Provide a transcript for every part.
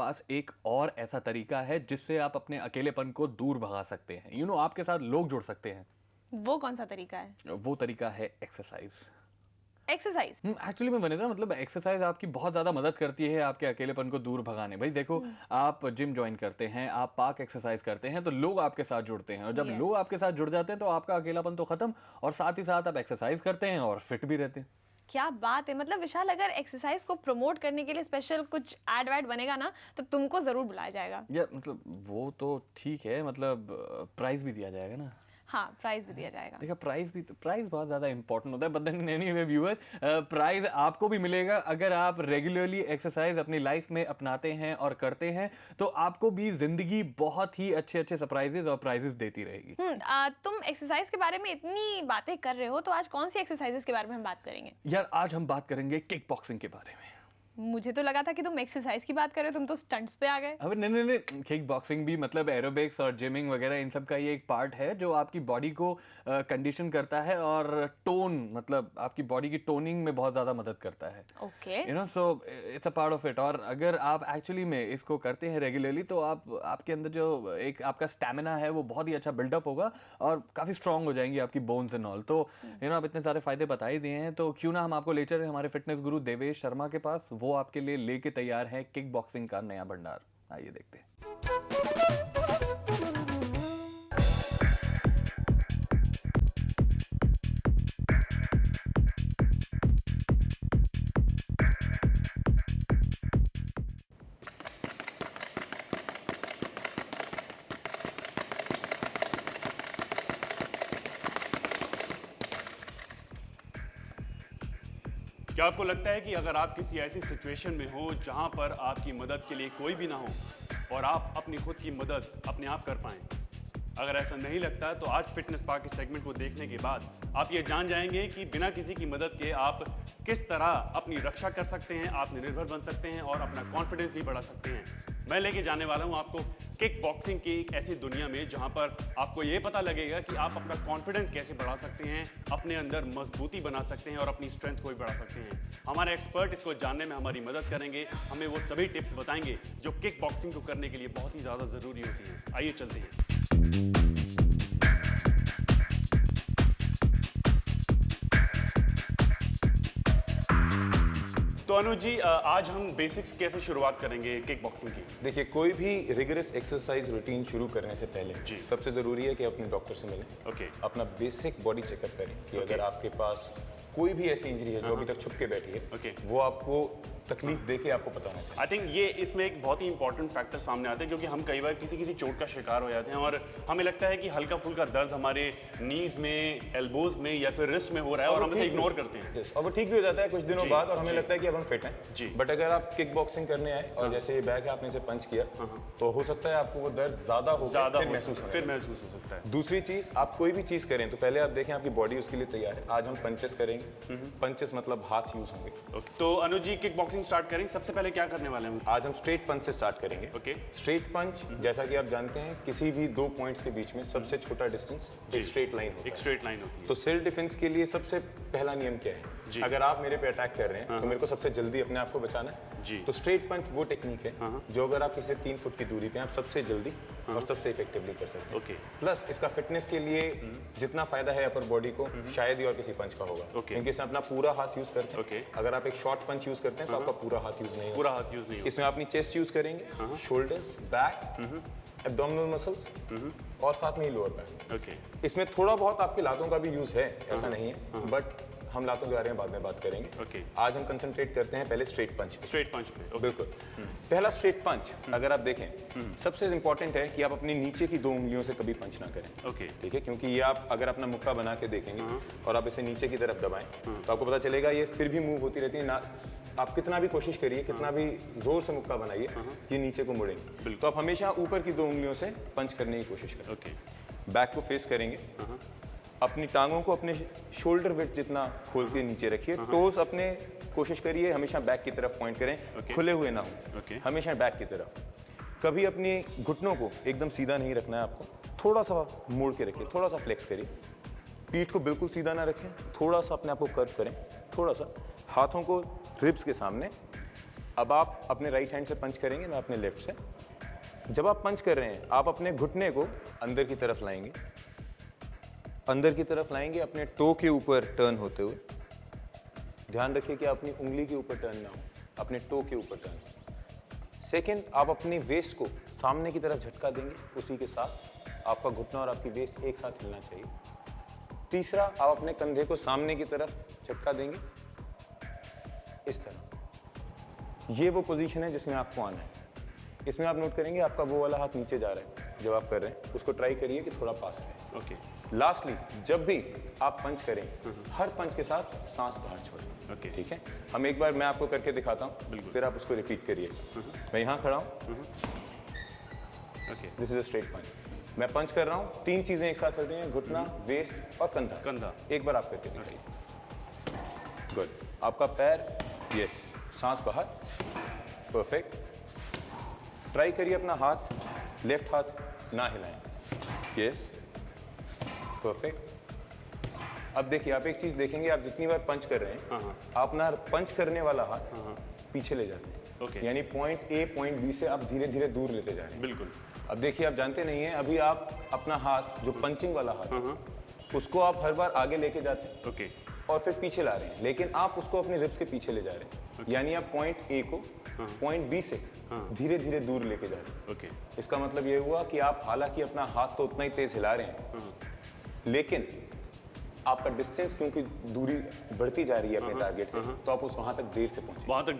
पास एक और ऐसा तरीका है जिससे आप अपने अकेलेपन को दूर भगा सकते हैं। आपके साथ लोग जुड़ सकते हैं। वो कौन सा तरीका है? वो तरीका है एक्सरसाइज। एक्सरसाइज? एक्चुअली में बने था, मतलब एक्सरसाइज आपकी बहुत ज़्यादा मदद करती है आपके अकेलेपन को दूर भगाने। भाई देखो, आप जिम ज्वाइन करते हैं, आप पार्क एक्सरसाइज करते हैं, तो लोग आपके साथ जुड़ते हैं, और जब लोग आपके साथ जुड़ जाते हैं तो आपका अकेलापन तो खत्म, और साथ ही साथ आप एक्सरसाइज करते हैं और फिट भी रहते हैं। क्या बात है। मतलब विशाल, अगर एक्सरसाइज को प्रमोट करने के लिए स्पेशल कुछ एड वैड बनेगा ना, तो तुमको जरूर बुलाया जाएगा। या मतलब वो तो ठीक है, मतलब प्राइज भी दिया जाएगा ना। हाँ, प्राइज भी दिया जाएगा। देखा, प्राइस बहुत ज़्यादा इंपॉर्टेंट होता है, but then anyway viewer, price आपको भी मिलेगा अगर आप रेगुलरली एक्सरसाइज अपनी लाइफ में अपनाते हैं और करते हैं, तो आपको भी जिंदगी बहुत ही अच्छे अच्छे सरप्राइजेज और प्राइजेस देती रहेगी। तुम एक्सरसाइज के बारे में इतनी बातें कर रहे हो, तो आज कौन सी एक्सरसाइजेस के बारे में हम बात करेंगे? यार, आज हम बात करेंगे किक बॉक्सिंग के बारे में। मुझे तो लगा था कि तुम एक्सरसाइज की बात कर रहे हो, तुम तो स्टंट्स पे आ गए। अबे नहीं नहीं, किक बॉक्सिंग भी मतलब एरोबिक्स और जिमिंग वगैरह इन सब का ये एक पार्ट है जो आपकी बॉडी को कंडीशन करता है और टोन, मतलब आपकी बॉडी की टोनिंग में बहुत ज़्यादा मदद करता है। Okay. So it's a part of it. और अगर आप एक्चुअली में इसको करते हैं रेगुलरली, तो आपके अंदर जो एक आपका स्टैमिना है वो बहुत ही अच्छा बिल्डअप होगा और काफ़ी स्ट्रांग हो जाएंगी आपकी बोन्स एंड ऑल। तो आप इतने सारे फायदे बता ही दिए हैं, तो क्यों ना हम आपको ले चले हमारे फिटनेस गुरु देवेश शर्मा के पास। वो आपके लिए लेके तैयार है किक बॉक्सिंग का नया भंडार। आइए देखते हैं। क्या आपको लगता है कि अगर आप किसी ऐसी सिचुएशन में हो जहां पर आपकी मदद के लिए कोई भी ना हो और आप अपनी खुद की मदद अपने आप कर पाएं? अगर ऐसा नहीं लगता तो आज फिटनेस पार्क के सेगमेंट को देखने के बाद आप ये जान जाएंगे कि बिना किसी की मदद के आप किस तरह अपनी रक्षा कर सकते हैं, आत्मनिर्भर बन सकते हैं और अपना कॉन्फिडेंस भी बढ़ा सकते हैं। मैं लेके जाने वाला हूं आपको किक बॉक्सिंग की एक ऐसी दुनिया में जहां पर आपको ये पता लगेगा कि आप अपना कॉन्फिडेंस कैसे बढ़ा सकते हैं, अपने अंदर मजबूती बना सकते हैं और अपनी स्ट्रेंथ को भी बढ़ा सकते हैं। हमारे एक्सपर्ट इसको जानने में हमारी मदद करेंगे, हमें वो सभी टिप्स बताएंगे जो किक बॉक्सिंग को करने के लिए बहुत ही ज़्यादा ज़रूरी होती हैं। आइए चलते हैं। तो अनुज जी, आज हम बेसिक्स कैसे शुरुआत करेंगे किक बॉक्सिंग की? देखिए, कोई भी रिगरस एक्सरसाइज रूटीन शुरू करने से पहले सबसे ज़रूरी है कि अपने डॉक्टर से मिलें। ओके। अपना बेसिक बॉडी चेकअप करें कि अगर आपके पास कोई भी ऐसी इंजरी है जो अभी तक छुप के बैठी है, वो आपको तकलीफ दे के आपको बताना चाहिए। आई थिंक ये इसमें एक बहुत ही इंपॉर्टेंट फैक्टर सामने आते हैं, क्योंकि हम कई बार किसी चोट का शिकार हो जाते हैं और हमें लगता है कि हल्का फुल्का दर्द हमारे नीज में, एल्बोज में या फिर रिस्ट में हो रहा है और हम इसे इग्नोर करते हैं। और वो ठीक भी हो जाता है कुछ दिनों बाद और हमें लगता है कि अब हम फिट हैं। जी। बट अगर आप किक बॉक्सिंग करने आए और जैसे ये बैग है, आपने इसे पंच किया, तो हो सकता है आपको वो दर्द ज़्यादा महसूस हो सकता है। दूसरी चीज़, आप कोई भी चीज़ करें तो पहले आप देखें आपकी बॉडी उसके लिए तैयार है। आज हम पंचेस करेंगे। पंचेस मतलब हाथ यूज होंगे। तो अनुज जी, किक बॉक्सिंग स्टार्ट करें, सबसे पहले क्या करने वाले हैं? आज हम स्ट्रेट पंच से स्टार्ट करेंगे। ओके। स्ट्रेट पंच, जैसा कि आप जानते हैं, किसी भी दो पॉइंट्स के बीच में सबसे छोटा डिस्टेंस एक स्ट्रेट लाइन होता है। एक स्ट्रेट लाइन होती है। तो सेल्फ डिफेंस के लिए सबसे पहला नियम क्या है? अगर आप मेरे पे अटैक कर रहे हैं तो मेरे को सबसे जल्दी अपने आप को बचाना है। जी। तो स्ट्रेट पंच वो टेक्निक है जो अगर आप किसी 3 फुट की दूरी पे आप सबसे जल्दी और सबसे इफेक्टिवली कर सकते हैं। ओके। प्लस इसका फिटनेस के लिए जितना फायदा है अपर बॉडी को, शायद ही और किसी पंच का होगा। क्योंकि इसमें अपना पूरा हाथ यूज करते हैं। अगर आप एक शॉर्ट पंच यूज करते हैं तो आपका पूरा हाथ यूज नहीं होगा। पूरा हाथ यूज नहीं होगा। इसमें अपनी चेस्ट यूज करेंगे, शोल्डर्स, बैक, एब्डोमिनल मसल्स और साथ में ही लोअर बैक। ओके। इसमें थोड़ा बहुत आपके लातों का भी यूज है, ऐसा नहीं है, बट हम लातों के बारे में बाद में बात करेंगे। ओके। आज हम कंसंट्रेट करते हैं पहले स्ट्रेट पंच पे। स्ट्रेट पंच पे। बिल्कुल। पहला स्ट्रेट पंच अगर आप देखें, सबसे इंपॉर्टेंट है कि आप अपनी नीचे की 2 उंगलियों से कभी पंच ना करें। ओके। ठीक है, क्योंकि ये आप अगर अपना मुक्का बना के देखेंगे और आप इसे नीचे की तरफ दबाएं तो आपको पता चलेगा ये फिर भी मूव होती रहती है ना। आप कितना भी कोशिश करिए, कितना भी जोर से मुक्का बनाइए, ये नीचे को मुड़ेंगे। तो आप हमेशा ऊपर की 2 उंगलियों से पंच करने की कोशिश करें। ओके। बैक को फेस करेंगे, अपनी टांगों को अपने शोल्डर विड्थ जितना खोल के नीचे रखिए। टोज अपने कोशिश करिए हमेशा बैक की तरफ पॉइंट करें, खुले हुए ना हो, हमेशा बैक की तरफ। कभी अपनी घुटनों को एकदम सीधा नहीं रखना है आपको, थोड़ा सा मोड़ के रखिए, थोड़ा सा फ्लेक्स करिए। पीठ को बिल्कुल सीधा ना रखें, थोड़ा सा अपने आप को कर्व करें, थोड़ा सा। हाथों को रिब्स के सामने, अब आप अपने राइट हैंड से पंच करेंगे, मैं अपने लेफ्ट से। जब आप पंच कर रहे हैं आप अपने घुटने को अंदर की तरफ लाएंगे, अंदर की तरफ लाएंगे अपने टो के ऊपर टर्न होते हुए। ध्यान रखिए कि अपनी उंगली के ऊपर टर्न ना हो, अपने टो के ऊपर टर्न हो। सेकेंड, आप अपनी वेस्ट को सामने की तरफ झटका देंगे, उसी के साथ आपका घुटना और आपकी वेस्ट एक साथ हिलना चाहिए। तीसरा, आप अपने कंधे को सामने की तरफ झटका देंगे इस तरह। ये वो पोजीशन है जिसमें आपको आना है। इसमें आप नोट करेंगे आपका वो वाला हाथ नीचे जा रहा है जब आप कर रहे हैं, उसको ट्राई करिए कि थोड़ा पास रहे। ओके। लास्टली, जब भी आप पंच करें, हर पंच के साथ सांस बाहर छोड़ें। ओके। ठीक है, हम एक बार मैं आपको करके दिखाता हूँ, फिर आप उसको रिपीट करिए। मैं यहाँ खड़ा हूँ, okay. This is a straight punch. मैं पंच कर रहा हूँ, तीन चीजें एक साथ चल रही हैं, घुटना, वेस्ट और कंधा। कंधा। एक बार आप करके दिखाइए। गुड। आपका पैर, यस, सांस बाहर, परफेक्ट। ट्राई करिए अपना हाथ, लेफ्ट हाथ ना हिलाएं, यस, परफेक्ट। अब देखिए, आप एक चीज देखेंगे, आप जितनी बार पंच कर रहे हैं, आप ना पंच करने वाला हाथ पीछे ले जाते हैं। ओके। यानी पॉइंट ए पॉइंट बी से आप धीरे धीरे दूर लेते जा रहे हैं। बिल्कुल। अब देखिए, आप जानते नहीं हैं, अभी आप अपना हाथ, जो पंचिंग वाला हाथ, उसको आप हर बार आगे लेके जाते हैं, ओके। और फिर पीछे ला रहे हैं, लेकिन आप उसको अपने रिब्स के पीछे ले जा रहे हैं। यानी आप पॉइंट ए को पॉइंट बी से धीरे धीरे दूर लेके जा रहे हैं। ओके। इसका मतलब ये हुआ कि आप हालांकि अपना हाथ तो उतना ही तेज हिला रहे हैं, लेकिन आपका डिस्टेंस, क्योंकि दूरी बढ़ती जा रही है अपने टारगेट से, तो आप उस वहां तक देर से पहुंचे। वहां तक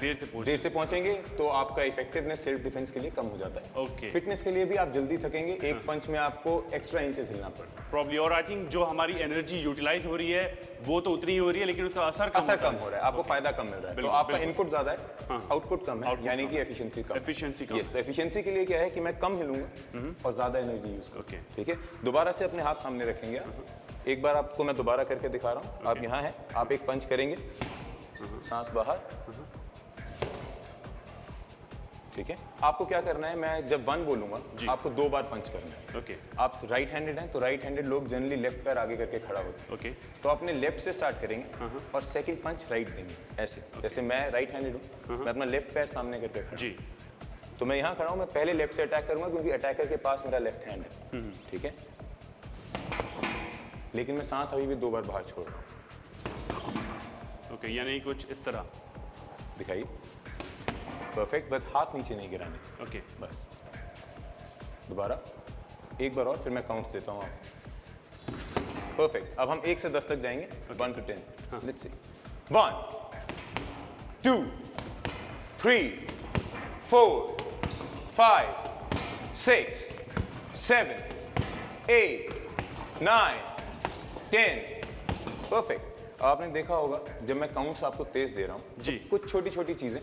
देर से पहुंचेंगे तो आपका इफेक्टिवनेस सेल्फ डिफेंस के लिए कम हो जाता है। ओके। फिटनेस के लिए भी आप जल्दी थकेंगे, एक पंच में आपको एक्स्ट्रा इंचेस हिलना पड़ेगा प्रॉब्ली। और आई थिंक जो हमारी एनर्जी यूटिलाइज हो रही है वो तो उतनी ही हो रही है, लेकिन उसका असर कम हो रहा है, आपको फायदा कम मिल रहा है। तो आपका इनपुट ज्यादा है, आउटपुट कम है, यानी कि एफिशिएंसी कम। एफिशिएंसी कम। यस, तो एफिशिएंसी के लिए क्या है कि मैं कम हिलूंगा और ज्यादा एनर्जी यूज करूंगा। ओके। ठीक है, दोबारा से अपने हाथ सामने रखेंगे आप। एक बार आपको मैं दोबारा करके दिखा रहा हूँ। आप यहाँ हैं, आप एक पंच करेंगे, सांस बाहर, ठीक है। आपको क्या करना है, मैं जब 1 बोलूंगा आपको 2 बार पंच करना है। ओके। आप राइट हैंडेड हैं, तो राइट हैंडेड लोग जनरली लेफ्ट पैर आगे करके खड़ा होते हैं। ओके। तो अपने लेफ्ट से स्टार्ट करेंगे और सेकंड पंच राइट देंगे, ऐसे। जैसे मैं राइट हैंडेड हूँ, मैं अपना लेफ्ट पैर सामने करके खड़ा जी। तो मैं यहाँ खड़ा हूँ, मैं पहले लेफ्ट से अटैक करूंगा क्योंकि अटैकर के पास मेरा लेफ्ट हैंड है। ठीक है, लेकिन मैं सांस अभी भी 2 बार बाहर छोड़ रहा हूँ। ओके, यानी कुछ इस तरह। दिखाइए, परफेक्ट। बस हाथ नीचे नहीं गिराने। ओके। बस दोबारा एक बार और, फिर मैं काउंट देता हूँ आपको। परफेक्ट। अब हम 1 से 10 तक जाएंगे, 1 to 10। Let's see. 1 2 3 4 5 6 7 8 9 10। परफेक्ट। आपने देखा होगा जब मैं काउंट्स आपको तेज दे रहा हूँ, जी, तो कुछ छोटी छोटी चीजें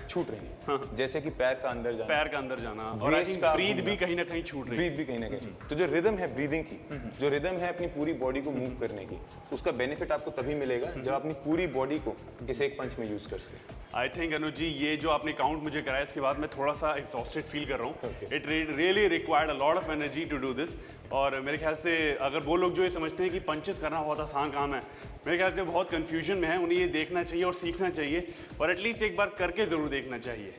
छूट रही हैं, जैसे कि पैर का अंदर जाना, और आई थिंक ब्रीथ भी कहीं ना कहीं छूट रही है। ब्रीथ भी कहीं ना कहीं। तो जो रिदम है ब्रीदिंग की, जो रिदम है अपनी पूरी बॉडी को मूव करने की, उसका बेनिफिट आपको तभी मिलेगा जब अपनी पूरी बॉडी को इस एक पंच में यूज कर सके। आई थिंक अनुज जी, ये जो आपने काउंट मुझे कराया, इसके बाद मैं थोड़ा सा एग्जॉस्टेड फील कर रहा हूँ। It really required a lot of energy to do this. और मेरे ख्याल से अगर वो लोग जो ये समझते हैं कि पंचेस करना बहुत आसान काम है, मेरे ख्याल से बहुत कंफ्यूजन में है। उन्हें ये देखना चाहिए और सीखना चाहिए, और एटलीस्ट एक बार करके ज़रूर देखना चाहिए।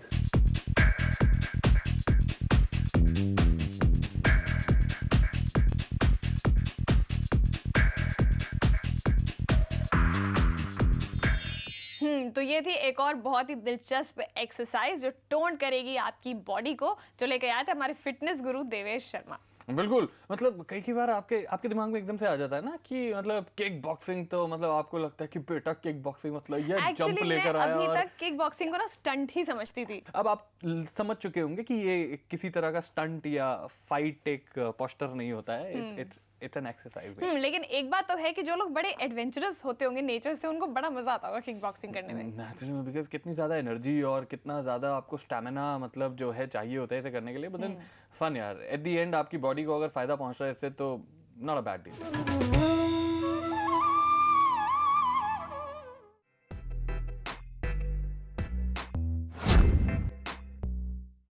तो ये थी एक और बहुत ही दिलचस्प एक्सरसाइज जो टोन करेगी आपकी बॉडी को, जो लेके आए थे हमारे फिटनेस गुरु देवेश शर्मा। बिल्कुल, मतलब कई बार आपके दिमाग में एकदम से आ जाता है ना कि मतलब किक बॉक्सिंग, तो मतलब आपको लगता है कि बेटा किक बॉक्सिंग मतलब ये जंप लेकर आया। अभी तक किक बॉक्सिंग को ना स्टंट ही समझती थी। अब आप समझ चुके होंगे कि ये किसी तरह का स्टंट या फाइट एक पोस्टर नहीं होता है, इट्स एन एक्सरसाइज। लेकिन एक बात तो है कि जो लोग बड़े एडवेंचरस होते होंगे नेचर से, उनको बड़ा मजा आता होगा किक बॉक्सिंग करने में। नेचुरली, बिकॉज कितनी ज्यादा एनर्जी और कितना ज्यादा आपको स्टैमिना मतलब जो है चाहिए होता है इसे करने के लिए। बट देन फन यार, एट द एंड आपकी बॉडी को अगर फायदा पहुंच रहा है इससे, तो नॉट अ बैड डील।